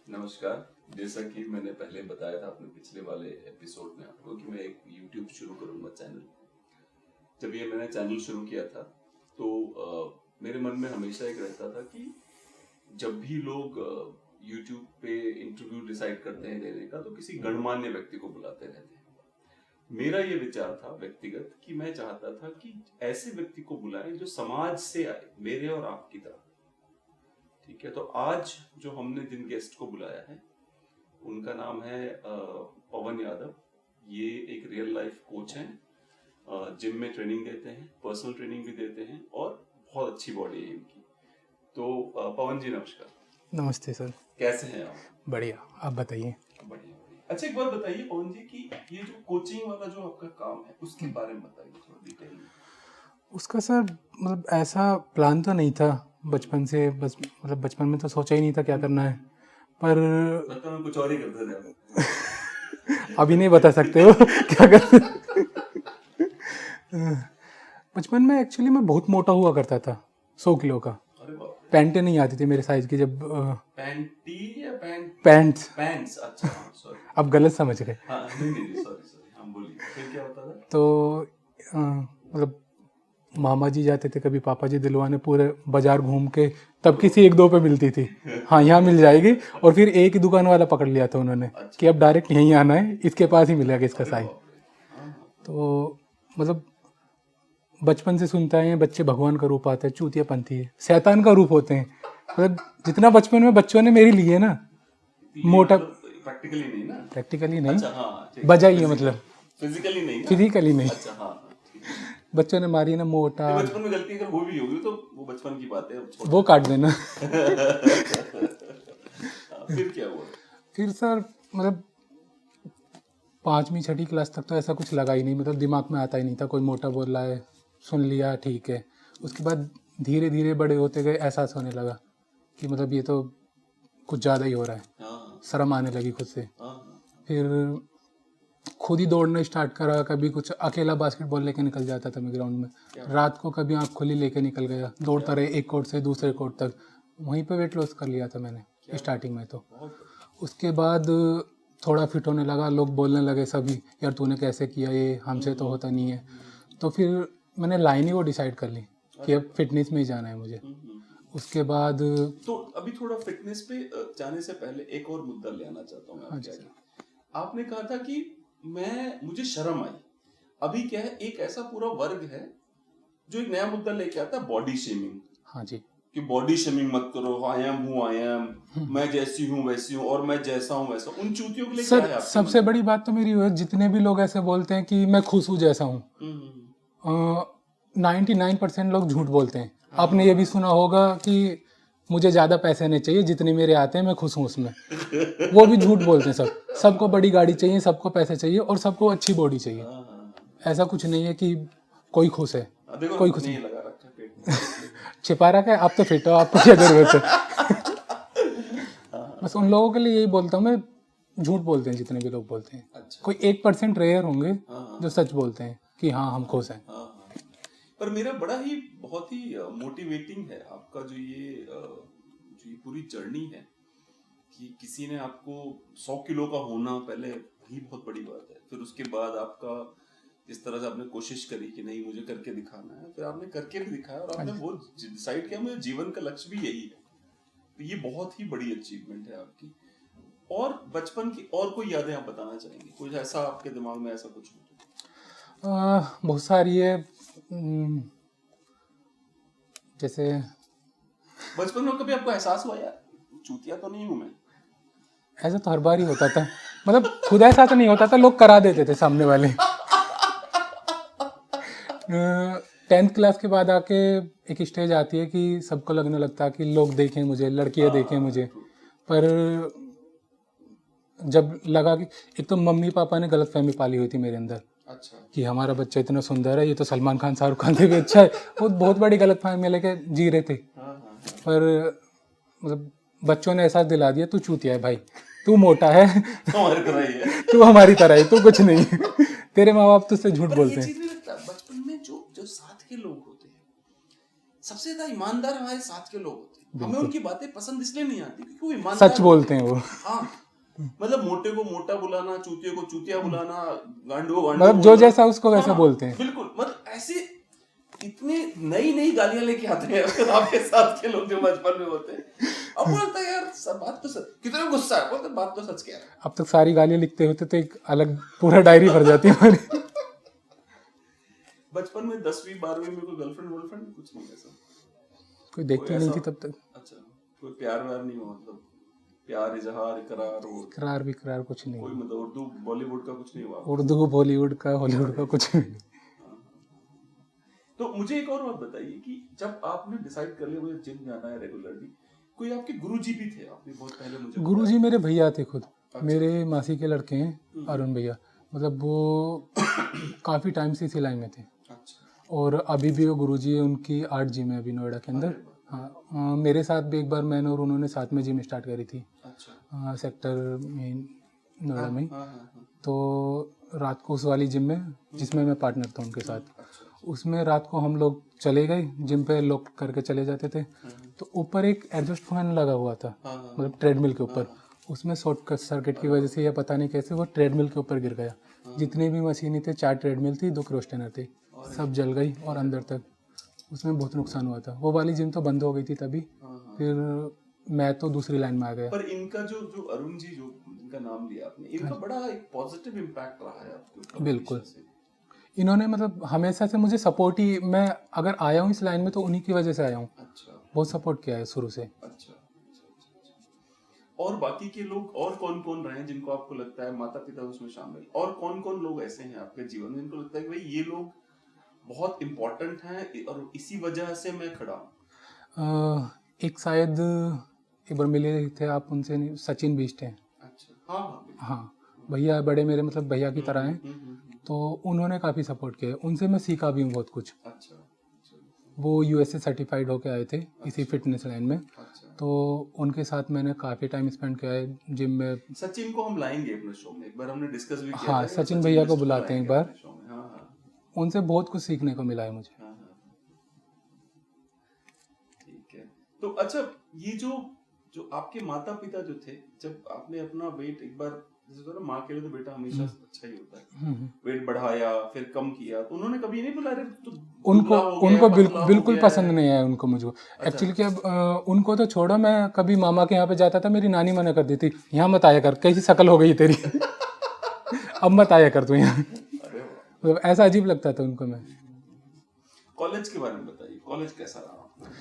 नमस्कार। जैसा कि मैंने पहले बताया था अपने पिछले वाले एपिसोड में आपको कि मैं एक YouTube शुरू करूंगा चैनल। जब ये मैंने चैनल शुरू किया था तो मेरे मन में हमेशा एक रहता था कि जब भी लोग YouTube पे इंटरव्यू डिसाइड करते हैं लेने का तो किसी गणमान्य व्यक्ति को बुलाते रहते हैं। मेरा ये विचार था व्यक्तिगत कि मैं चाहता था कि ऐसे व्यक्ति को बुलाएं जो समाज से आए, मेरे और आपकी तरह। ठीक है, तो आज जो हमने जिन गेस्ट को बुलाया है उनका नाम है पवन यादव। ये एक रियल लाइफ कोच हैं, जिम में ट्रेनिंग देते हैं, पर्सनल ट्रेनिंग भी देते हैं और बहुत अच्छी बॉडी है इनकी। तो पवन जी नमस्कार। नमस्ते सर। कैसे हैं आप? बढ़िया, आप बताइए। बढ़िया। अच्छा, एक बात बताइए पवन जी कि ये जो कोचिंग वाला जो आपका काम है उसके बारे में बताइए थोड़ा डिटेल में। उसका सर मतलब ऐसा प्लान तो नहीं था बचपन से, बस मतलब बचपन में तो सोचा ही नहीं था क्या करना है, पर बचपन में कुछ और ही करते थे आप। अभी नहीं बता सकते हो क्या करते। बचपन में एक्चुअली मैं बहुत मोटा हुआ करता था, 100 किलो का। अरे बाप रे। पैंटें नहीं आती थी मेरे साइज की जब पैंटी या पैंट्स। पैंट्स। अच्छा, सॉरी। आप गलत समझ रहे। हाँ, नहीं, सॉरी, हम बोलिए। फिर क्या होता था? तो मतलब मामा जी जाते थे, कभी पापा जी दिलवाने, पूरे बाजार घूम के, तब किसी एक दो पे मिलती थी, हाँ यहाँ मिल जाएगी, और फिर एक ही दुकान वाला पकड़ लिया था उन्होंने कि अब डायरेक्ट यहीं आना है, इसके पास ही मिलेगा इसका साइज। तो मतलब बचपन से सुनता है बच्चे भगवान का रूप आता है, चूतियापंथी है, शैतान का रूप होते हैं। मतलब जितना बचपन में बच्चों ने मेरी लिए ना, मोटा प्रैक्टिकली नहीं ना? प्रैक्टिकली नहीं, अच्छा, हाँ, बजाई है, मतलब फिजिकली नहीं ना? फिजिकली नहीं। अच्छा, हाँ, ठीक है। बच्चों ने मारी ना मोटा, बचपन में गलती अगर वो भी होगी तो वो बचपन की बात है, वो काट देना। फिर क्या हुआ? फिर सर मतलब 5वीं 6वीं क्लास तक तो ऐसा कुछ लगा ही नहीं, मतलब दिमाग में आता ही नहीं था, कोई मोटा बोल रहा है सुन लिया ठीक है। उसके बाद धीरे धीरे बड़े होते गए, एहसास होने लगा कि मतलब ये तो कुछ ज़्यादा ही हो रहा है, हाँ, शर्म आने लगी खुद से। हाँ, फिर खुद ही दौड़ना स्टार्ट करा, कभी कुछ अकेला बास्केटबॉल लेके निकल जाता था मैं ग्राउंड में, रात को कभी आँख खुली लेके निकल गया, दौड़ता रहे एक कोर्ट से दूसरे कोर्ट तक। वहीं पे वेट लॉस कर लिया था मैंने स्टार्टिंग में। तो उसके बाद थोड़ा फिट होने लगा, लोग बोलने लगे सभी, यार तूने कैसे किया, ये हमसे तो होता नहीं है। तो फिर मैंने लाइन ही वो डिसाइड कर ली कि अब फिटनेस में ही जाना है मुझे। उसके बाद तो अभी थोड़ा फिटनेस पे जाने से पहले एक और मुद्दा ले आना चाहता हूँ आपके आगे। आपने कहा था कि मुझे शर्म आई। अभी क्या है, एक ऐसा पूरा वर्ग है जो एक नया मुद्दा लेके आता है, बॉडी शेमिंग। हाँ जी, कि बॉडी शेमिंग मत करो, आई एम, मैं जैसी हूँ वैसी हूँ और मैं जैसा हूँ वैसा। उन चूतियों के लिए क्या है सर आपके सबसे मन बड़ी बात तो मेरी है, जितने भी लोग ऐसे बोलते हैं कि मैं खुश हूँ जैसा हूँ, में? 99% लोग झूठ बोलते हैं। आपने ये भी सुना होगा कि मुझे ज़्यादा पैसे नहीं चाहिए, जितने मेरे आते हैं मैं खुश हूँ उसमें। वो भी झूठ बोलते हैं। सबको बड़ी गाड़ी चाहिए, सबको पैसे चाहिए और सबको अच्छी बॉडी चाहिए। ऐसा कुछ नहीं है कि कोई खुश है, देखो, कोई खुश नहीं नहीं। लगा रखा पेट में। छिपा रखा है, आप तो फिट हो, आपको क्या जरूरत है। बस उन लोगों के लिए यही बोलता हूँ मैं, झूठ बोलते हैं जितने भी लोग बोलते हैं। अच्छा। कोई 1% रेयर होंगे जो सच बोलते हैं कि हाँ हम खुश हैं। पर मेरा बड़ा ही बहुत ही मोटिवेटिंग है आपका जो ये पूरी जर्नी है कि किसी ने आपको 100 किलो का होना पहले ही बहुत बड़ी बात है। फिर उसके बाद आपका जिस तरह से आपने कोशिश करी कि नहीं मुझे करके दिखाना है, फिर आपने करके भी दिखाया और आपने वो डिसाइड किया मुझे जीवन का लक्ष्य भी यही है। तो ये बहुत ही बड़ी अचीवमेंट है आपकी। और बचपन की और कोई यादें आप बताना चाहेंगे? कुछ ऐसा आपके दिमाग में ऐसा कुछ हो? बहुत सारी है। जैसे बचपन में कभी आपको एहसास हुआ यार चूतिया तो नहीं हूं मैं? ऐसा तो हर बार ही होता था, मतलब खुद ऐसा तो नहीं होता था, लोग करा देते थे सामने वाले। 10th क्लास के बाद आके एक स्टेज आती है कि सबको लगने लगता है कि लोग देखें मुझे, लड़कियां देखें मुझे। पर जब लगा कि एक तो मम्मी पापा ने गलत फहमी पाली हुई थी मेरे अंदर, अच्छा, कि हमारा बच्चा इतना सुंदर है, ये तो सलमान खान शाहरुख खान से भी अच्छा है, वो बहुत बड़ी गलत फहमी लेके जी रहे थे। पर मतलब बच्चों ने एहसास दिला दिया तू चूतिया है भाई, तू मोटा है, हमारी तरह ही है। तू हमारी तरह है, तू कुछ नहीं है। तेरे माँ बाप तुझसे झूठ पर बोलते ये हैं। चीज नहीं लगता बचपन में जो साथ के लोग होते हैं सबसे ज्यादा ईमानदार हमारे साथ के लोग होते हैं। हमें उनकी बातें पसंद इसलिए नहीं आती क्योंकि वो ईमानदार सच बोलते हैं वो। हाँ, मतलब मोटे को मोटा बुलाना, चूतिया को चूतिया बुलाना, गांडू को गांडू मतलब जो बोलना। जैसा उसको वैसा हाँ, बोलते हैं। बिल्कुल, मतलब ऐसे इतने नई नई गालियां लेके आते हैं आपके साथ के लोग जो बचपन में होते हैं। अब बोलता है यार सब बात तो सच, कितना गुस्सा है, बोलते बात तो सच क्या है। अब तक सारी गालियां लिखते होते तो एक अलग पूरा डायरी भर जाती है हमारी। बचपन में 10वीं 12वीं में कोई गर्लफ्रेंड वर्लफ्रेंड कुछ नहीं ऐसा? कोई देखती कोई नहीं ऐसा? थी तब तक। अच्छा, कोई प्यार व्यार नहीं हुआ, मतलब प्यार इजहार इकरार और करार भी करार कुछ नहीं। कोई मतलब उर्दू बॉलीवुड का कुछ नहीं हुआ? उर्दू बॉलीवुड का हॉलीवुड का कुछ नहीं। तो मुझे एक और बात बताइए कि जब आपने डिसाइड कर लिया मुझे जिम जाना है रेगुलरली, कोई आपके गुरुजी भी थे? आपने बहुत पहले मुझे गुरुजी मेरे भैया थे खुद। अच्छा। मेरे मासी के लड़के हैं अरुण भैया। मतलब वो काफ़ी टाइम से इसी लाइन में थे। अच्छा। और अभी भी वो गुरुजी है, उनकी आर्ट जिम है अभी नोएडा के अंदर। हाँ, मेरे साथ भी एक बार मैंने और उन्होंने साथ में जिम स्टार्ट करी थी। अच्छा। सेक्टर में नोएडा में। हाँ, हाँ। तो रात को उस वाली जिम में जिसमें मैं पार्टनर था उनके साथ, अच्छा। उसमें रात को हम लोग चले गए जिम पे, लॉक करके चले जाते थे। तो ऊपर एक एग्जॉस्ट फैन लगा हुआ था, मतलब ट्रेडमिल के ऊपर। उसमें शॉर्ट सर्किट की वजह से या पता नहीं कैसे वो ट्रेडमिल के ऊपर गिर गया। जितनी भी मशीनें थे, 4 ट्रेडमिल थी, 2 क्रॉस ट्रेनर थे, सब जल गई और अंदर तक उसमें बहुत नुकसान हुआ था। वो वाली जिम तो बंद हो गई थी तभी। फिर मैं तो दूसरी लाइन में आ गया। पर इनका जो जो अरुण जी, जो इनका नाम लिया आपने, इनका बड़ा एक पॉजिटिव इम्पैक्ट रहा है आपके ऊपर। बिल्कुल, इन्होंने मतलब हमेशा से मुझे सपोर्ट ही, मैं अगर आया हूँ इस लाइन में तो उन्हीं की वजह से आया हूँ। अच्छा। बहुत सपोर्ट किया है शुरू से। अच्छा। और बाकी के लोग और कौन कौन रहे हैं जिनको आपको लगता है, माता पिता उसमें शामिल, और कौन कौन लोग ऐसे हैं आपके जीवन में जिनको लगता है कि भाई ये लोग बहुत इम्पोर्टेंट हैं और इसी वजह से मैं खड़ा हूँ? एक शायद एक बार मिले थे आप उनसे, नहीं, सचिन बीस्ट हैं। अच्छा। हाँ, हाँ, भैया बड़े मेरे मतलब भैया की तरह हैं। तो उन्होंने काफ़ी सपोर्ट किया है, उनसे मैं सीखा भी हूँ बहुत कुछ। अच्छा। वो यूएसए सर्टिफाइड होके आए थे इसी फिटनेस लाइन में। अच्छा। तो उनके साथ मैंने काफ़ी टाइम स्पेंड किया है जिम में। सचिन को हम लाएंगे अपने शो में, एक बार हमने डिस्कस भी किया हाँ, था। सचिन भैया को बुलाते हैं एक बार। शो में। हाँ, हाँ, उनसे बहुत कुछ सीखने को मिला है मुझे। हाँ, हाँ। ठीक है। तो अच्छा, ये जो जो आपके माता पिता जो थे, जब आपने अपना वेट एक बार, जैसे होता है ना, माँ के लिए तो बेटा हमेशा अच्छा ही होता है, वेट बढ़ाया फिर कम किया, तो उन्होंने कभी नहीं बोला अरे तो उनको दुबला हो गया, उनको पतला हो बिल्कुल गया पसंद है? नहीं आया उनको मुझे। एक्चुअली क्या, उनको तो छोड़ो, मैं कभी मामा के यहाँ पे जाता था, मेरी नानी मना कर देती, यहाँ मत आया कर, कैसी शक्ल हो गई तेरी। अब मत आया कर तू यहाँ। अरे वाह। मतलब ऐसा अजीब लगता था उनको मैं। कॉलेज के बारे में बताइए, कॉलेज कैसा रहा आपका?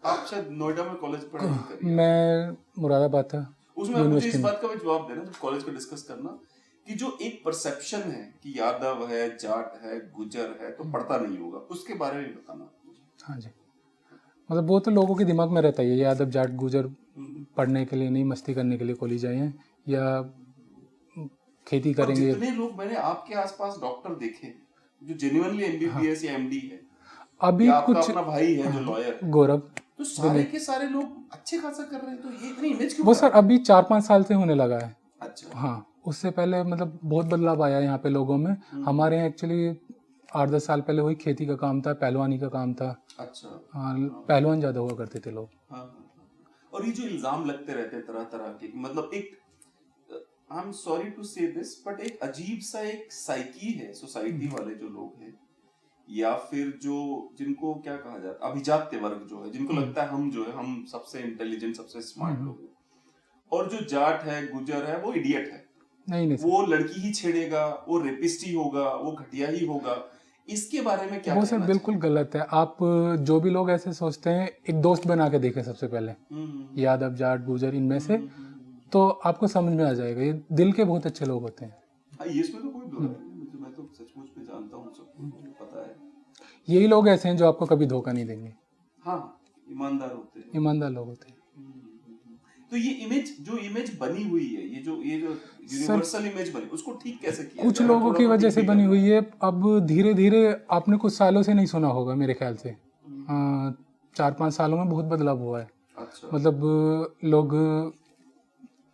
आप शायद नोएडा में कॉलेज पढ़ाई नहीं करी? मैं मुरादाबाद था उसमें आप मुझे इस यूनिवर्सिटी में। बात का भी जवाब देना, जब कॉलेज का डिस्कस करना, कि जो एक परसेप्शन है कि यादव है, जाट है, गुजर है तो पढ़ता नहीं होगा, उसके बारे में बताना। हाँ जी, मतलब वो तो लोगों के दिमाग में रहता है, ये यादव जाट गुजर पढ़ने के लिए नहीं, मस्ती करने के लिए कॉलेज आए हैं या खेती पर करेंगे। जितने लोग मैंने आपके आसपास डॉक्टर देखे जो जेन्युइनली एमबीबीएस या एमडी है, अभी या आपका कुछ अपना भाई है जो लॉयर है, गौरव, तो सारे के सारे लोग अच्छे खासा कर रहे हैं, तो ये इतनी इमेज क्यों वो खराब? सर अभी 4-5 साल से होने लगा है। अच्छा। हाँ, उससे पहले मतलब बहुत बदलाव आया है यहाँ पे लोगों में। हमारे यहाँ एक्चुअली 8-10 साल पहले वही खेती का काम था, पहलवानी का काम था। अच्छा। हाँ, पहलवान ज़्यादा हुआ करते थे लोग। हाँ, और ये जो इल्जाम लगते रहते हैं तरह तरह के, मतलब एक, आई एम सॉरी टू से दिस, बट एक अजीब सा एक साइकी है सोसाइटी वाले जो लोग हैं, या फिर जो जिनको क्या कहा जाता है, अभिजात्य वर्ग जो है, जिनको लगता है हम जो है हम सबसे इंटेलिजेंट सबसे स्मार्ट लोग हैं, और जो जाट है गुजर है वो इडियट है, नहीं वो लड़की ही छेड़ेगा, वो रेपिस्ट ही होगा, वो घटिया ही होगा, इसके बारे में क्या वो सर कहना बिल्कुल गलत है। आप जो भी लोग ऐसे सोचते हैं, एक दोस्त बना के देखें सबसे पहले, यादव जाट गुजर इनमें से, तो आपको समझ में आ जाएगा ये दिल के बहुत अच्छे लोग होते हैं। हाँ, ये इसमें तो कोई दो राय नहीं, मैं तो सचमुच में जानता हूँ, सबको पता है। यही लोग ऐसे हैं जो आपको कभी धोखा नहीं देंगे। हाँ, ईमानदार होते हैं, ईमानदार लोग होते हैं। तो ये इमेज जो इमेज बनी हुई है, ये जो यूनिवर्सल इमेज बनी, उसको ठीक कैसे किया कुछ जाए? लोगों की वजह से बनी हुई है। अब धीरे धीरे, आपने कुछ सालों से नहीं सुना होगा मेरे ख्याल से, 4-5 सालों में बहुत बदलाव हुआ है। अच्छा। मतलब लोग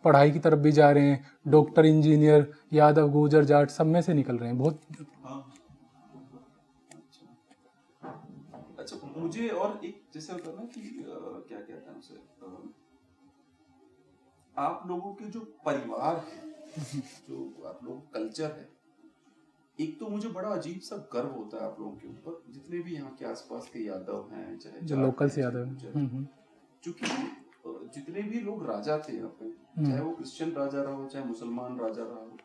पढ़ाई की तरफ भी जा रहे हैं, डॉक्टर इंजीनियर यादव गुजर जाट सब में से निकल रहे हैं बहुत। हाँ। अच्छा, मुझे और एक जैसे होता है ना कि क्या कहते हैं उसे, आप लोगों के जो परिवार है, जो आप लोगों का कल्चर है, एक तो मुझे बड़ा अजीब सा गर्व होता है आप लोगों के ऊपर, जितने भी यहाँ के आसपास के यादव हैं, चाहे जो जाट लोकल हैं, से चाहे यादव गुर्जर हैं, क्योंकि जितने भी लोग राजा थे यहाँ पे, चाहे वो क्रिश्चियन राजा रहा हो, चाहे मुसलमान राजा रहा हो,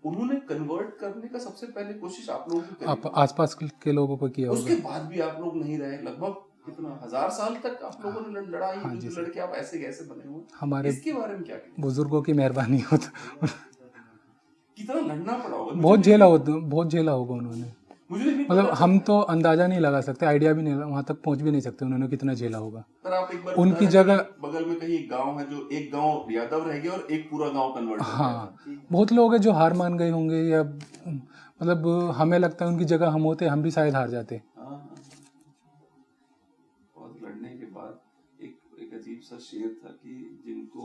उन्होंने कन्वर्ट करने का सबसे पहले कोशिश आप लोगों की आप करी। आसपास के लोगों को किया उसके होगा। बाद भी आप लोग नहीं रहे, लगभग कितना 1000 साल तक आप लोगों ने लड़ाई हाँ जी युद्ध सर। लड़के आप ऐसे कैसे बने हुए, हमारे इसके बारे में क्या कहते बुजुर्गों की मेहरबानी होता। कितना लड़ना पड़ा होगा, बहुत झेला होगा उन्होंने। मुझे नहीं मतलब पता हम तो अंदाजा नहीं लगा सकते, आइडिया भी नहीं, वहां तक पहुंच भी नहीं सकते उन्होंने कितना झेला होगा। पर आप एक बार उनकी बता रहे जगह थे कि बगल में कहीं एक गांव है, जो एक गांव यादव रह गया और एक पूरा गांव कन्वर्ट हो गया हाँ, था। बहुत लोग हैं जो हार मान गए होंगे, या मतलब हमें लगता है उनकी जगह हम होते हम भी शायद हार जाते। हाँ, हाँ। बहुत लड़ने के बाद एक अजीब सा शेर था कि जिनको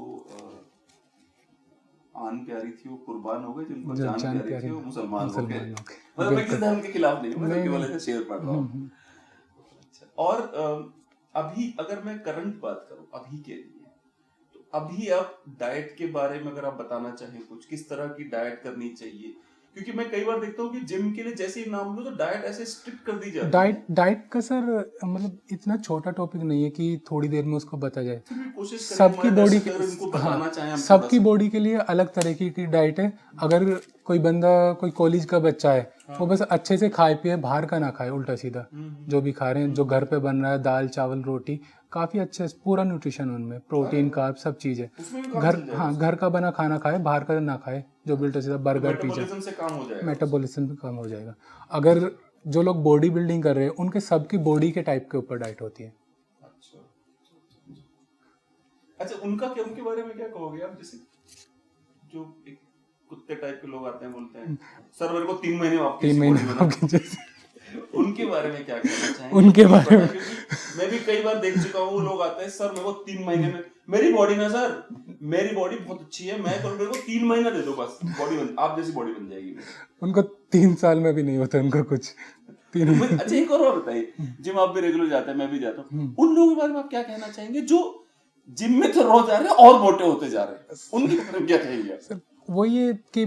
आन प्यारी थी वो कुर्बान हो गए, जिनको जान प्यारी थी वो मुसलमान हो गए। मतलब मैं किसी धर्म के खिलाफ नहीं हूँ, मैं केवल ऐसे शेर पढ़ रहा हूँ। अच्छा, और अभी अगर मैं करंट बात करूँ अभी के लिए, तो अभी आप डाइट के बारे में अगर आप बताना चाहें कुछ, किस तरह की डाइट करनी चाहिए, क्योंकि मैं कई बार देखता हूँ कि जिम के लिए जैसे ही नाम लो तो डाइट ऐसे स्ट्रिक्ट कर दी जाती है। डाइट का सर मतलब इतना छोटा टॉपिक नहीं है कि थोड़ी देर में उसको बता जाए। फिर भी कोशिश करें सबकी हमारे बॉडी दर्शक अगर इनको बताना चाहें हम सबकी थोड़ा सा। बॉडी के लिए अलग तरीके की डाइट है। अगर कोई बंदा, कोई कॉलेज का बच्चा है, वो बस अच्छे से खाए पिए, बाहर का ना खाए उल्टा सीधा, जो भी खा रहे हैं, जो घर पे बन रहा है, दाल चावल रोटी, काफी अच्छे से पूरा न्यूट्रिशन उनमें, प्रोटीन कार्ब सब चीज है। उसमें भी काम घर चल जाएगा। हाँ, घर का बना खाना खाए, बाहर का ना खाए, जो भी उल्टा सीधा बर्गर पिज्जा, मेटाबॉलिज्म से काम हो जाएगा। मेटाबॉलिज्म भी कम हो जाएगा। अगर जो लोग बॉडी बिल्डिंग कर रहे हैं, उनके सबकी बॉडी के टाइप के ऊपर डाइट होती है। अच्छा, उनका क्या, उनके बारे में क्या कहोगे आप? जैसे जो एक कुत्ते टाइप के लोग आते हैं, बोलते हैं सर मेरे को 3 महीने में आपकी 3 महीने body बना आपके जैसे। उनके बारे में क्या कहना चाहेंगे? उनके बारे में क्योंकि मैं भी कई बार देख चुका हूँ, वो लोग आते हैं सर मेरे को 3 महीने में, मेरी बॉडी ना सर, मेरी बॉडी बहुत अच्छी है, मैं कल मेरे को 3 महीना दे दो बस, बॉडी बन, आप जैसी बॉडी बन जाएगी। उनको 3 साल में भी नहीं होता उनका कुछ। अच्छा, एक और बताइए, जिम आप भी रेगुलर जाते हैं, मैं भी जाता हूँ, उन लोगों के बारे में आप क्या कहना चाहेंगे जो जिम में तो रोज जा रहे हैं और मोटे होते जा रहे हैं, उनके बारे में क्या कहेंगे आप? वो ये कि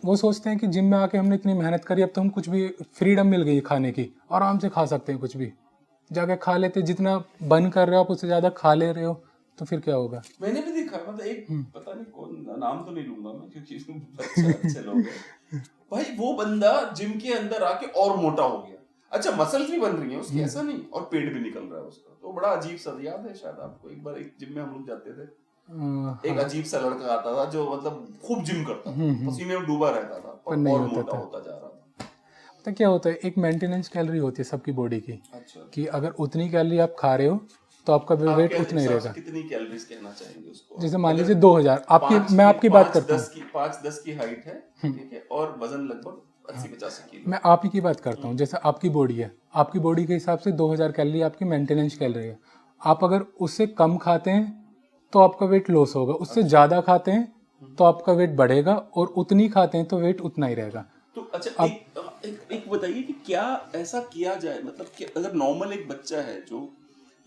वो सोचते हैं कि जिम में आके हमने इतनी मेहनत करी, अब तो हम कुछ भी फ्रीडम मिल गई खाने की, आराम से खा सकते हैं, कुछ भी जाके खा लेते, जितना बर्न कर रहे हो आप उससे ज्यादा खा ले रहे हो, तो फिर क्या होगा? मैंने भी देखा, मतलब एक पता नहीं कौन, नाम तो नहीं लूंगा मैं क्योंकि अच्छे लोग हैं भाई, वो बंदा जिम के अंदर आके और मोटा हो गया। अच्छा, मसल्स भी बन रही है उसकी, ऐसा नहीं, और पेट भी निकल रहा है उसका, तो बड़ा अजीब सा, याद है शायद आपको, एक बार एक जिम में हम लोग जाते थे, एक अजीब सा लड़का आता था जो मतलब खूब जिम करता था, पसीने में डूबा रहता था, और मोटा होता जा रहा था। तो क्या होता है, एक मेंटेनेंस कैलोरी होती है सबकी बॉडी की। अच्छा, कि अगर उतनी कैलोरी आप खा रहे हो तो आपका वेट उतना ही रहेगा। कितनी कैलोरीज कहना चाहेंगे उसको? जैसे मान लीजिए 2000 आपकी, मैं आपकी बात करता हूँ, 5-10 की हाइट है, ठीक है, और वजन लगभग 80-85 किलो। मैं आप ही की बात करता हूँ। जैसे आपकी बॉडी है, आपकी बॉडी के हिसाब से 2000 कैलोरी आपकी मेंटेनेंस कैलोरी है। आप अगर उससे कम खाते हैं तो आपका वेट लॉस होगा, उससे ज्यादा खाते हैं तो आपका वेट बढ़ेगा, और उतनी खाते हैं तो वेट उतना ही रहेगा। तो अच्छा, एक बताइए कि क्या ऐसा किया जाए, मतलब कि अगर नॉर्मल एक बच्चा है जो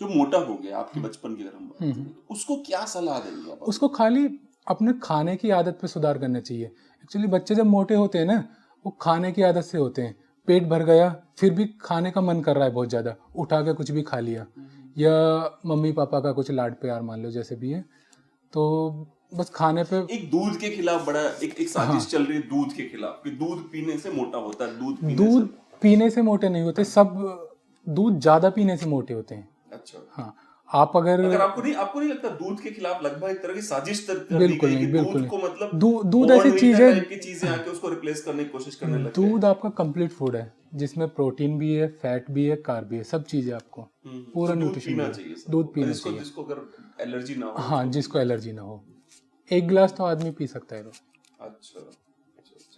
मोटा हो गया, आपके बचपन की अगर हम बात करें, तो उसको क्या सलाह देंगे आप? उसको खाली अपने खाने की आदत पे सुधार करना चाहिए। एक्चुअली बच्चे जब मोटे होते हैं ना, वो खाने की आदत से होते हैं। पेट भर गया, फिर भी खाने का मन कर रहा है बहुत ज्यादा, उठा के कुछ भी खा लिया, या मम्मी पापा का कुछ लाड प्यार मान लो जैसे भी है, तो बस खाने पे। एक दूध के खिलाफ बड़ा एक साजिश चल रही है, दूध के खिलाफ, कि दूध पीने से मोटा होता है, दूध पीने से मोटे नहीं होते सब, दूध ज्यादा पीने से मोटे होते हैं। अच्छा, हाँ, आप अगर आपको नहीं लगता दूध के खिलाफ लगभग एक तरह की साजिश बिल्कुल नहीं, बिल्कुल दूध को मतलब दूध ऐसी चीज है की चीजें आके उसको रिप्लेस करने की कोशिश करने लगते दूध आपका कंप्लीट फूड है, जिसमें प्रोटीन भी है, फैट भी है, कार्ब भी है, सब चीजें आपको पूरा न्यूट्रिशन। दूध पीना चाहिए जिसको अगर एलर्जी ना हो। हाँ, जिसको एलर्जी ना हो, 1 गिलास तो आदमी पी सकता है। अच्छा,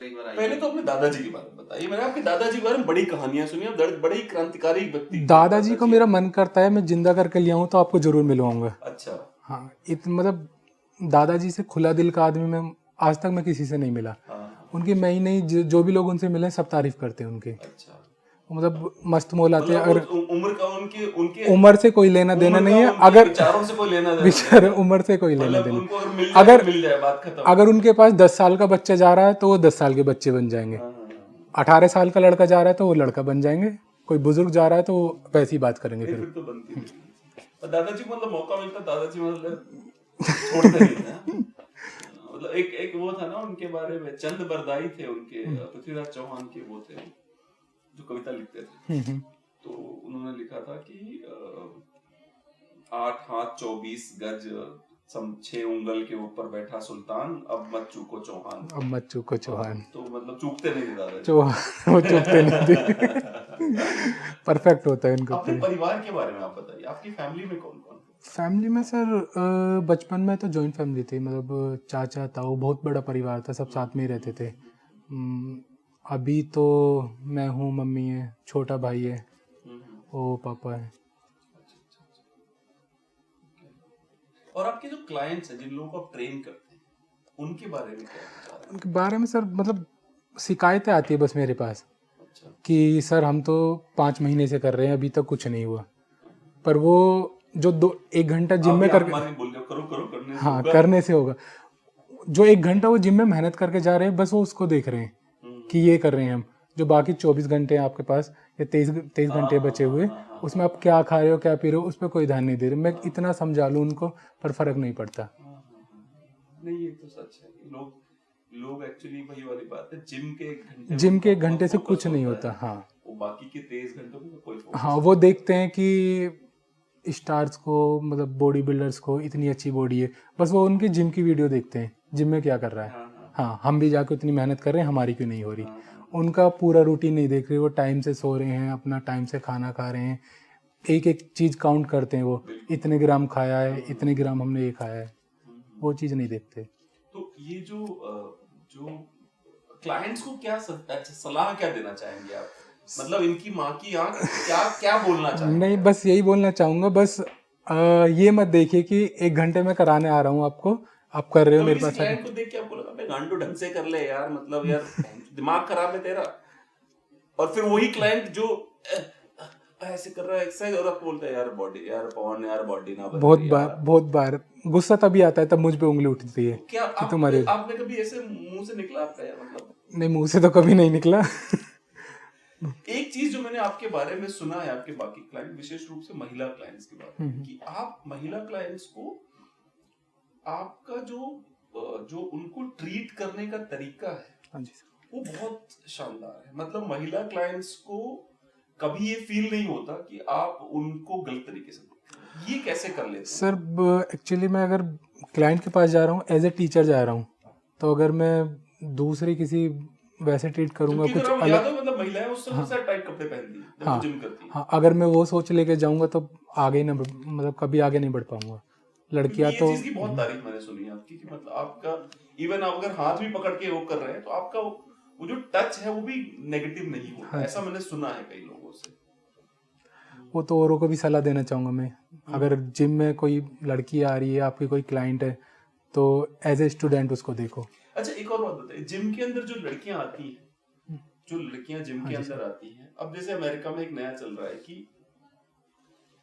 पहले तो अपने दादाजी के बारे में बताइए। मैंने आपके दादाजी के बारे में बड़ी कहानियां सुनी, आप बड़े ही क्रांतिकारी व्यक्ति। दादाजी को मेरा मन करता है मैं जिंदा करके ले आऊं तो आपको जरूर मिलवाऊंगा। अच्छा, हाँ, मतलब दादाजी से खुला दिल का आदमी मैं आज तक मैं किसी से नहीं मिला। उनकी मैं ही नहीं, जो भी लोग उनसे मिले सब तारीफ करते हैं उनके। अच्छा, मतलब मस्त मोल आते हैं। मतलब अगर उम्र का उनके उम्र से कोई लेना देना उम्र नहीं का है, उनके अगर विचारों से कोई लेना देना विचार नहीं है। उम्र से कोई लेना मतलब देना। उनको अगर मिल जाए अगर तो मिल जाए, बात खत्म। अगर उनके पास 10 साल का बच्चा जा रहा है तो वो 10 साल के बच्चे बन जाएंगे, हाँ, हाँ, हाँ। 18 साल का लड़का जा रहा है तो वो लड़का बन जाएंगे, कोई बुजुर्ग जा रहा है तो वो वैसी बात करेंगे नहीं, फिर। फिर तो बनती नहीं। और दादाजी को मतलब मौका मिलता, दादाजी मतलब छोड़ते नहीं थे, हाँ। मतलब एक एक वो था ना उनके बारे में, चंद बरदाई थे उनके, पृथ्वीराज चौहान के वो थे जो कविता लिखते थे। तो उन्होंने लिखा था कि 8 हाथ 24 गज 6 उंगल के ऊपर बैठा सुल्तान, अब मत चूको चौहान। अब मत चूको चौहान। तो मतलब चूकते नहीं थे दादाजी। चौहान वो चुपते नहीं थे। परफेक्ट होता है इनका। अपने परिवार के बारे में आप बताइए, आपकी फैमिली में कौन कौन? फैमिली में सर बचपन में तो जॉइंट फैमिली थी, मतलब चाचा ताऊ, बहुत बड़ा परिवार था, सब साथ में ही रहते थे। अभी तो मैं हूँ, मम्मी है, छोटा भाई है, वो पापा है। और आपके जो क्लाइंट्स हैं, जिन लोगों को आप ट्रेन करते हैं, उनके बारे में क्या विचार है? उनके बारे में सर मतलब शिकायतें आती है बस मेरे पास अच्छा। कि सर हम तो 5 महीने से कर रहे हैं, अभी तक कुछ नहीं हुआ। पर वो जो 1 घंटा जिम में करके, हमारे बोल के करो करो करने से हाँ होगा। करने से होगा, जो 1 घंटा वो जिम में मेहनत करके जा रहे हैं बस वो उसको देख रहे हैं कि ये कर रहे हैं हम। जो बाकी 24 घंटे हैं आपके पास या 23 घंटे बचे हुए, उसमें आप क्या खा रहे हो क्या पी रहे हो उस पर कोई ध्यान नहीं दे रहे। मैं इतना समझा लूँ उनको पर फर्क नहीं पड़ता। नहीं, ये तो सच है। लोग एक्चुअली वही वाली बात है, जिम के 1 घंटे जिम के 1 बहुत घंटे से focus कुछ नहीं होता होता। है। हाँ वो बाकी के 23 घंटों में तो कोई focus हाँ, वो देखते हैं कि स्टार्स को, मतलब बॉडी बिल्डर्स को इतनी अच्छी बॉडी है, बस वो उनकी जिम की वीडियो देखते हैं, जिम में क्या कर रहा है। हाँ, हाँ हम भी जाके उतनी मेहनत कर रहे हैं, हमारी क्यों नहीं हो रही। हाँ। उनका पूरा रूटीन नहीं देख रहे, वो टाइम से सो रहे हैं, अपना टाइम से खाना खा रहे हैं, एक एक चीज़ काउंट करते हैं, वो इतने ग्राम खाया है, इतने ग्राम हमने ये खाया है, वो चीज़ नहीं देखते। तो ये जो क्लाइंट्स को क्या सलाह क्या देना चाहेंगे आप? मतलब इनकी माँ की आंख, क्या क्या बोलना चाहेंगे? नहीं, बस यही बोलना चाहूँगा, बस ये मत देखिए कि 1 घंटे में कराने आ रहा हूँ आपको, आप कर रहे हो मेरे किसी पास क्लाइंट को देख के आप बोलोगे अबे घंटो ढंग से कर ले यार, मतलब यार दिमाग खराब है तेरा। और फिर वही क्लाइंट जो ऐसे कर रहा है एक्सरसाइज, और आप बोलते हैं यार बॉडी, यार पवन यार बॉडी ना बन रही यार। बहुत बार गुस्सा तभी आता है, तब मुझ पे उंगली उठती है क्या कि तुम्हारे। आपने कभी ऐसे मुंह से निकला आपका यार, मतलब? नहीं, मुंह से तो कभी नहीं निकला। एक चीज जो मैंने आपके बारे में सुना है, आपके बाकी क्लाइंट, विशेष रूप से महिला क्लाइंट्स के बारे में, कि आप महिला क्लाइंट्स को, आपका जो उनको ट्रीट करने का तरीका है, हाँ जी सर, वो बहुत शानदार है। मतलब महिला क्लाइंट्स को कभी ये फील नहीं होता कि आप उनको गलत तरीके से देख रहे हैं। ये कैसे कर लेते हैं? सर एक्चुअली मैं अगर क्लाइंट के पास जा रहा हूँ एज ए टीचर जा रहा हूँ, तो अगर मैं दूसरी किसी वैसे ट्रीट करूंगा क्योंकि कुछ अगर आप अलग, याद हो, मतलब महिलाएं उस समय टाइट कपड़े पहनती हैं जब वो जिम करती हैं। हाँ अगर मैं वो सोच लेके जाऊंगा तो आगे ना, मतलब कभी आगे नहीं बढ़ पाऊंगा। लड़कियां ये तो चीज की बहुत तारीफ मैंने सुनी है आपकी, कि मतलब आपका इवन आप अगर हाथ भी पकड़ के वो कर रहे हैं तो आपका वो जो टच है वो भी नेगेटिव नहीं होता। ऐसा मैंने सुना है कई लोगों से। वो तो औरों को भी सलाह देना चाहूँगा मैं। अगर जिम में कोई लड़की आ रही है, आपकी कोई क्लाइंट है, तो एज ए स्टूडेंट उसको देखो। अच्छा, एक और बात बताइए, जिम के अंदर जो लड़कियां आती हैं, जो लड़कियां जिम के अंदर आती हैं, अब जैसे अमेरिका में एक नया चल रहा है कि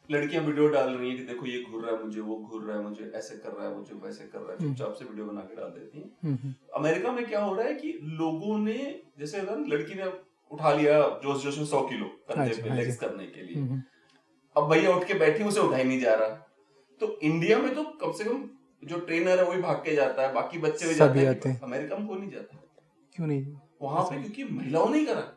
लड़कियां वीडियो डाल रही हैं कि देखो ये घूर रहा है मुझे, वो घूर रहा है मुझे, ऐसे कर रहा है मुझे, वैसे कर रहा है, चुपचाप से वीडियो बना के डाल देती हैं। अमेरिका में क्या हो रहा है कि लोगों ने, जैसे लड़की ने उठा लिया जोश जोश में 100 किलो कंधे पे लेग्स करने के लिए, अब भैया उठ के बैठी, उसे उठाई नहीं जा रहा। तो इंडिया में तो कम से कम जो ट्रेनर है वही भाग के जाता है, बाकी बच्चे भी जाते हैं। अमेरिका में कोई नहीं जाता। क्यों नहीं? वहां पे क्योंकि महिलाओं ने करा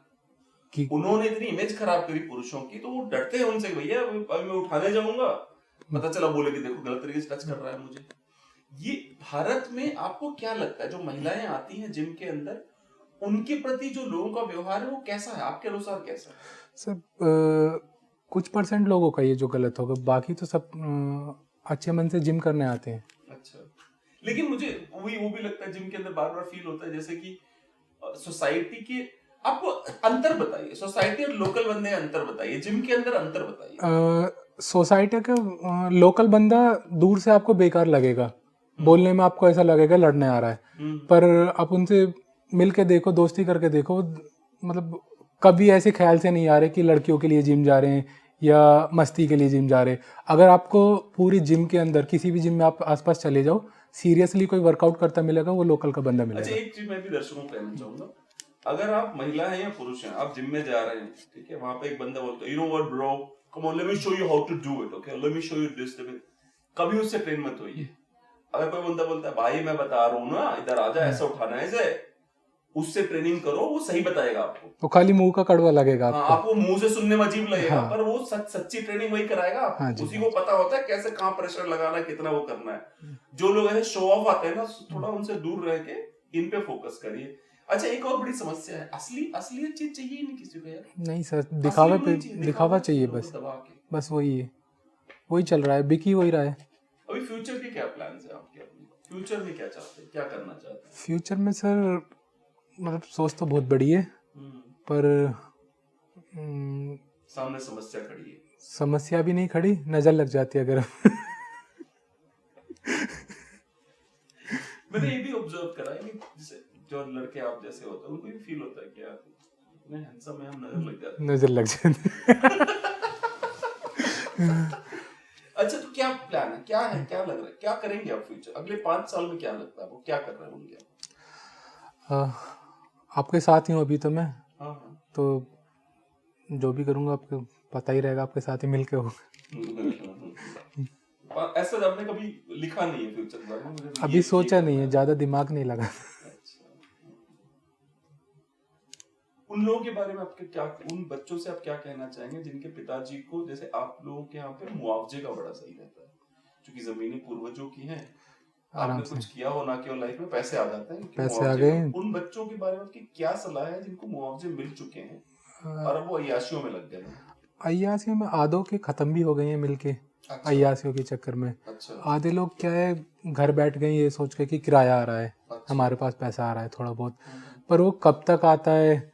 कि उन्होंने इतनी इमेज खराब करी पुरुषों की, तो वो डरते हैं उनसे, भैया अभी मैं उठाने जाऊंगा, पता चला बोले कि देखो गलत तरीके से टच कर रहा है मुझे। ये भारत में आपको क्या लगता है, जो महिलाएं आती हैं जिम के अंदर, उनके प्रति जो लोगों का व्यवहार है वो कैसा है, आपके अनुसार कैसा है? सर कुछ % लोगों का ये जो गलत होगा, बाकी तो सब अच्छे मन से जिम करने आते हैं। अच्छा, लेकिन मुझे वो भी लगता है जिम के अंदर बार बार फील होता है, जैसे कि सोसाइटी के, आप अंतर बताइए, सोसाइटी और लोकल बंदे अंतर बताइए, जिम के अंदर अंतर बताइए। सोसाइटी का लोकल बंदा दूर से आपको बेकार लगेगा, बोलने में आपको ऐसा लगेगा लड़ने आ रहा है, पर आप उनसे मिल के देखो, दोस्ती करके देखो, मतलब कभी ऐसे ख्याल से नहीं आ रहे कि लड़कियों के लिए जिम जा रहे हैं या मस्ती के लिए जिम जा रहे हैं। अगर आपको पूरी जिम के अंदर किसी भी जिम में आप आसपास चले जाओ, सीरियसली कोई वर्कआउट करता मिलेगा, वो लोकल का बंदा अच्छा, मिलेगा। एक चीज मैं भी दर्शकों को कहना चाहूंगा, अगर आप महिला हैं या पुरुष हैं, आप जिम में जा रहे हैं, ठीक है, वहां पे एक बंदा बोलता है, you know what bro, come on let me show you how to do it, okay, let me show you this, कभी उससे ट्रेन मत होइए। अगर कोई बंदा बोलता है भाई मैं बता रहा हूँ ना, इधर आजा, ऐसा उठाना है ऐसे, उससे ट्रेनिंग करो, वो सही बताएगा आपको। तो खाली मुंह का कड़वा लगेगा हाँ, आपको। आपको मुंह से सुनने में अजीब लगेगा, हाँ। पर वो सच्ची ट्रेनिंग वही कराएगा आपको। हाँ जी, उसी को पता होता है कैसे कहाँ प्रेशर लगाना है, कितना वो करना है। जो लोग ऐसे शो ऑफ आते हैं ना, थोड़ा उनसे दूर रह के इन पे फोकस करिए। अच्छा, एक और बड़ी समस्या है, असलियत चीज चाहिए ही नहीं किसी को यार। नहीं सर, दिखावे पे दिखावा चाहिए लोगों बस। को दबा के। बस वही है, वही चल रहा है, बिकी वही रहा है। अभी फ्यूचर के क्या प्लान्स है आपके? अपने फ्यूचर में क्या चाहते हैं, क्या करना चाहते हैं? फ्यूचर में सर मतलब सोच तो बहुत बड़ी है, पर सामने समस्या खड़ी है। समस्या भी नहीं खड़ी, नजर लग जाती है अगर मैंने ये भी ऑब्जर्व करा है कि जैसे जो लड़के आप जैसे होते हैं, उनको भी फील होता है कि यार इतने हैंडसम है, हम नजर लग जाते हैं। नजर लग जाती अच्छा, तो क्या प्लान है, क्या है, क्या लग रहा है, क्या करेंगे आप फ्यूचर, अगले 5 साल में क्या लगता है आपको, क्या कर रहे होंगे? आपके साथ ही हूँ अभी तो मैं। हाँ हाँ। तो जो भी करूँगा आपको पता ही रहेगा, आपके साथ ही मिलके हो। ऐसा आपने कभी लिखा नहीं है फ्यूचर के बारे में? मुझे अभी सोचा नहीं है, ज्यादा दिमाग नहीं लगा। उन लोगों के बारे में आपके क्या, उन बच्चों से आप क्या कहना चाहेंगे जिनके पिताजी को, जैसे आप लोगों के यहाँ पे मुआवजे का बड़ा सही रहता है, क्योंकि जमीनें पूर्वजों की हैं, आपने कुछ किया हो ना किया हो, लाइफ में पैसे आ जाते हैं, पैसे आ गए। उन बच्चों के बारे में आपकी क्या सलाह है जिनको मुआवजे मिल चुके हैं और अब वो अय्याशियों में लग गए हैं? अय्याशियों में आधों के खत्म भी हो गए हैं मिलके। अच्छा। अय्याशियों के चक्कर में। अच्छा। आधे लोग क्या है, घर बैठ गए ये सोच के कि किराया आ रहा है। अच्छा। हमारे पास पैसा आ रहा है थोड़ा बहुत, पर वो कब तक आता है,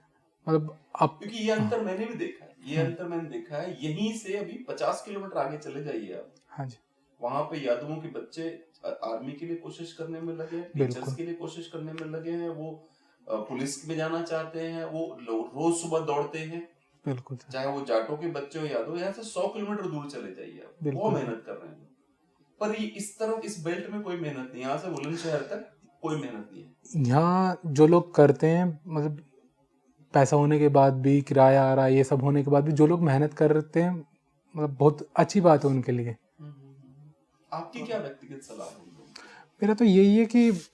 मतलब अब क्योंकि ये अंतर मैंने भी देखा है, ये अंतर मैंने देखा है, यहीं से अभी 50 किलोमीटर आगे चले जाइए आप। हाँ जी, वहां पे यादवों के बच्चे आर्मी के लिए कोशिश करने में लगे हैं, टीचर्स के लिए कोशिश करने में लगे हैं, वो पुलिस में जाना चाहते हैं, वो रोज सुबह दौड़ते हैं। बिल्कुल। चाहे वो जाटों के बच्चे हो, यादव, यहाँ से 100 किलोमीटर दूर चले जाइए आप, वो मेहनत कर रहे हैं। पर ये इस तरफ, इस बेल्ट में कोई मेहनत नहीं, यहाँ से बुलंदशहर तक कोई मेहनत नहीं है। यहाँ जो लोग करते हैं, मतलब पैसा होने के बाद भी, किराया आ रहा है, ये सब होने के बाद भी जो लोग मेहनत करते हैं, मतलब बहुत अच्छी बात है उनके लिए। आपकी क्या व्यक्तिगत सलाह है? मेरा तो यही है कि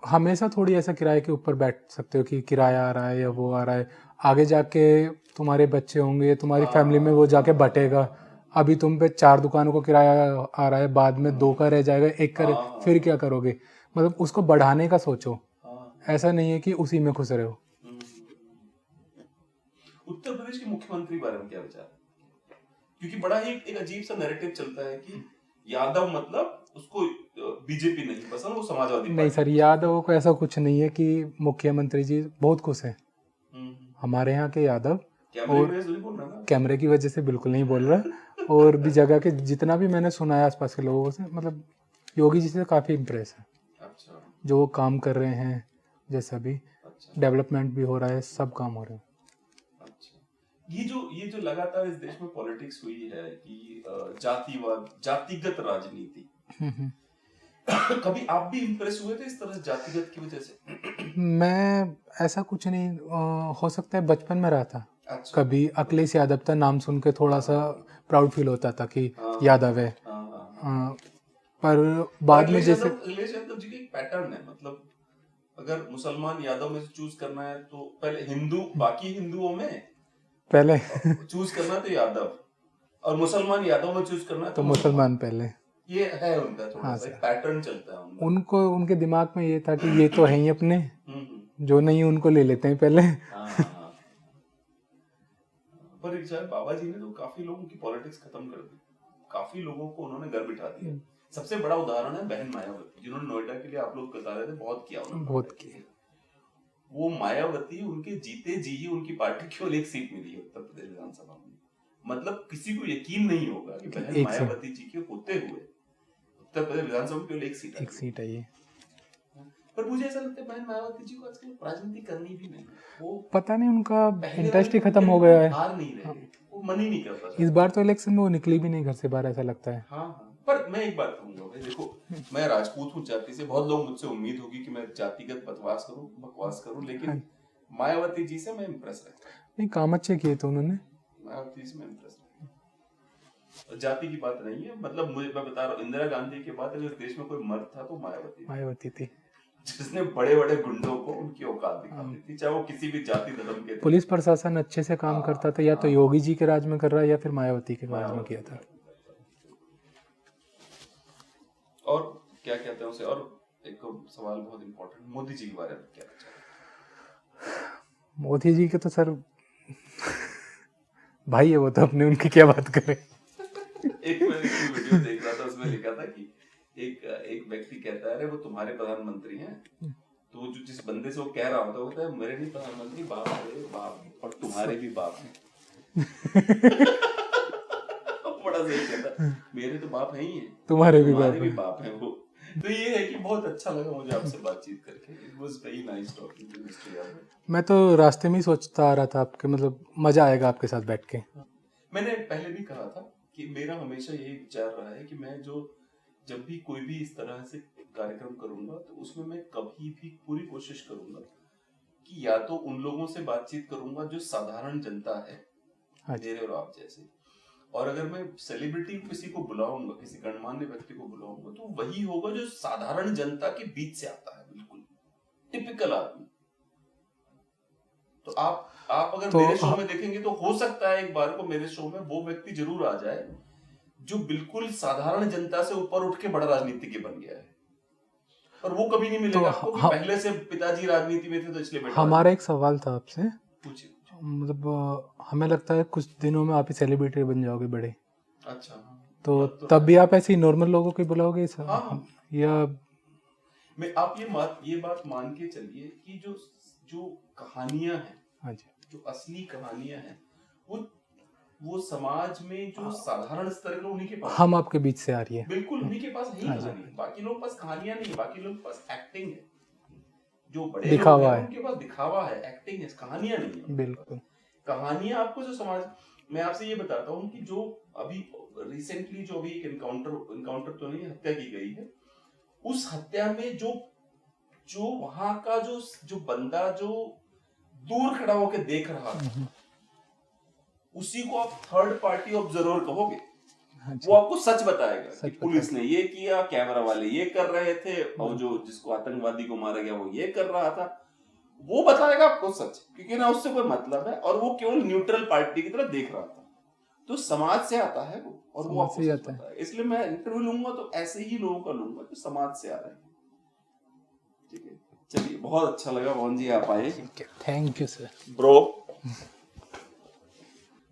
हमेशा थोड़ी ऐसा किराए के ऊपर बैठ सकते हो कि किराया आ रहा है या वो आ रहा है, आगे जाके तुम्हारे बच्चे होंगे, तुम्हारी फैमिली में वो जाके बटेगा। अभी तुम पे 4 दुकानों को किराया आ रहा है, बाद में 2 का रह जाएगा, 1 का फिर क्या करोगे? मतलब उसको बढ़ाने का सोचो, ऐसा नहीं है कि उसी में खुश रहो। उत्तर प्रदेश के मुख्यमंत्री बारे में क्या विचार? क्योंकि बड़ा ही एक अजीब सा नैरेटिव चलता है कि यादव मतलब उसको बीजेपी नहीं पसंद, वो समाजवादी। नहीं सर, यादव को ऐसा कुछ नहीं है कि मुख्यमंत्री जी बहुत खुश हैं। हमारे यहाँ के यादव, और कैमरे की वजह से बिल्कुल नहीं बोल रहा, और भी जगह के जितना भी मैंने सुना है आसपास के लोगों से, मतलब योगी जी से काफी इम्प्रेस है। अच्छा। जो वो काम कर रहे हैं, जैसा भी डेवलपमेंट भी हो रहा है, सब काम हो रहे हैं। ये जो लगातार इस देश में पॉलिटिक्स हुई है कि जातिवाद, जातिगत राजनीति, कभी आप भी इम्प्रेस हुए थे इस तरह से जातिगत की वजह से? मैं ऐसा कुछ नहीं, हो सकता है बचपन में रहा था। अच्छा। कभी अखिलेश यादव का नाम सुन के थोड़ा सा प्राउड फील होता था कि यादव है। पर बाद में जैसे अखिलेश यादव जी का एक पैटर्न है, मतलब अगर मुसलमान यादव में से चूज करना है तो पहले हिंदू, बाकी हिंदुओं में पहले चूज करना तो यादव, और मुसलमान यादव में चूज करना तो मुसलमान पहले। ये है उनका थोड़ा सा पैटर्न चलता है उनको, उनके दिमाग में ये था कि ये तो है ही अपने, जो नहीं उनको ले लेते हैं पहले। पर शायद बाबा जी ने तो काफी लोगों की पॉलिटिक्स खत्म कर दी, काफी लोगों को उन्होंने घर बिठा दिया। सबसे बड़ा उदाहरण है बहन मायावती, जिन्होंने नोएडा के लिए, आप लोग बता रहे थे, बहुत किया उन्होंने, बहुत किया। वो मायावती, उनके जीते जी ही उनकी पार्टी केवल 1 सीट मिली है उत्तर प्रदेश विधानसभा में। मतलब किसी को यकीन नहीं होगा कि बहन मायावती जी के होते हुए उत्तर प्रदेश विधानसभा में केवल 1 सीट है ये। पर मुझे ऐसा लगता है बहन मायावती जी को आजकल राजनीति करनी भी नहीं, वो पता नहीं उनका पहले इंटरेस्ट ही वाले खत्म हो उनके गया है। हार नहीं रहे, वो मन ही नहीं करता इस बार तो इलेक्शन में वो निकली भी नहीं घर से बाहर, ऐसा लगता है। हाँ हाँ, पर मैं एक बात कहूंगा भाई, देखो मैं राजपूत हूँ जाति से, बहुत लोग मुझसे उम्मीद होगी कि मैं जातिगत बकवास करूं, लेकिन मायावती जी से मैं इम्प्रेस रहता हूँ। नहीं, काम अच्छे किए तो उन्होंने। मायावती से मैं इम्प्रेस रहता हूँ। जाति की बात नहीं है, मतलब मुझे, मैं बता रहा हूँ, इंदिरा गांधी के बाद अगर देश में कोई मर्द था तो मायावती थी, जिसने बड़े बड़े गुंडों को उनकी औकात दिखा दी थी, चाहे वो किसी भी जाति धर्म के थे। पुलिस प्रशासन अच्छे से काम करता था, या तो योगी जी के राज में कर रहा है या फिर मायावती के राज में किया था। और क्या कहते हैं उसे, और एक सवाल बहुत इम्पोर्टेंट, मोदी जी के बारे में क्या अच्छा? मोदी जी के तो सर भाई है वो तो, अपने उनकी क्या बात करें। एक मैं वीडियो देख रहा था, उसमें लिखा था कि एक व्यक्ति कहता है, अरे वो तुम्हारे प्रधानमंत्री हैं, तो जो जिस बंदे से वो कह रहा होता है, वो कहता है मेरे नहीं प्रधानमंत्री, बाप है बाप, और तुम्हारे भी बाप हैं। बड़ा सही कहता, मेरे तो बाप है ही हैं, तुम्हारे भी बाप हैं वो। तो ये है कि बहुत अच्छा लगा मुझे आपसे बातचीत करके, it was very nice talking to mister Yadav. मैं तो रास्ते में ही सोचता आ रहा था आपके, मतलब मजा आएगा आपके साथ बैठ के। मैंने पहले भी कहा था कि मेरा हमेशा यही विचार रहा है कि मैं जब भी कोई भी इस तरह से कार्यक्रम करूंगा तो उसमें मैं कभी भी पूरी कोशिश करूंगा कि या तो उन लोगों से बातचीत करूंगा जो साधारण जनता है, मेरे और आप जैसे, और अगर मैं सेलिब्रिटी किसी को बुलाऊंगा, किसी गणमान्य व्यक्ति को बुलाऊंगा, तो वही होगा जो साधारण जनता के बीच से आता है, बिल्कुल टिपिकल आदमी। तो आप अगर मेरे शो में देखेंगे तो हो सकता है एक बार को मेरे शो में वो व्यक्ति जरूर आ जाए जो बिल्कुल साधारण जनता से ऊपर उठ के बड़ा राजनीतिज्ञ बन गया है, और वो कभी नहीं मिलेगा आपको कि पहले से पिताजी राजनीति में थे तो इसलिए बेटा। हमारा एक सवाल था आपसे, पूछिए। मतलब हमें लगता है कुछ दिनों में आप ही सेलिब्रिटी बन जाओगे बड़े। अच्छा, तो तब भी आप ऐसे ही नॉर्मल लोगों को बुलाओगे सर? हाँ। या मैं आप ये बात मान के चलिए कि जो कहानियां हैं, हाँ जी, जो असली कहानियां हैं, वो समाज में जो साधारण स्तर के उन्हीं के पास, हम आपके बीच से आ रही है, बिल्कुल उन्हीं के पास है ही कहानी। बाकी लोगों के पास कहानियां नहीं है, बाकी लोगों के पास एक्टिंग है, जो बड़े लोग हैं उनके पास दिखावा है, एक्टिंग है, कहानियां नहीं है। बिल्कुल कहानियां आपको जो समाज, मैं आपसे ये बताता हूँ कि जो अभी रिसेंटली जो अभी एक इनकाउंटर तो नहीं, हत्या की गई है, उस हत्या में जो वहां का जो बंदा जो दूर खड़ा होकर देख रहा था, उसी को आप थर्ड पार्टी ऑब्जर्वर कहोगे। वो आपको सच बताएगा कि पुलिस ने ये किया, कैमरा वाले ये कर रहे थे, और जो जिसको आतंकवादी को मारा गया वो ये कर रहा था, वो बताएगा आपको सच, क्योंकि ना उससे कोई मतलब है, और वो केवल न्यूट्रल पार्टी की तरह देख रहा था। तो समाज से आता है वो, और वो आपको सच बताएगा। इसलिए मैं इंटरव्यू लूंगा तो ऐसे ही लोगों का लूंगा जो समाज से आ रहे हैं। ठीक है, चलिए, बहुत अच्छा लगा मोहन जी आप आए। Thank you sir. ब्रो,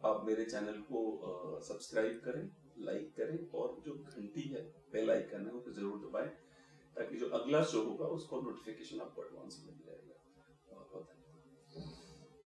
आप मेरे चैनल को सब्सक्राइब करें, लाइक करें, और जो घंटी है, बेल आइकन है, उसको जरूर दबाएं, ताकि जो अगला शो होगा उसको नोटिफिकेशन आपको एडवांस मिल जाएगा।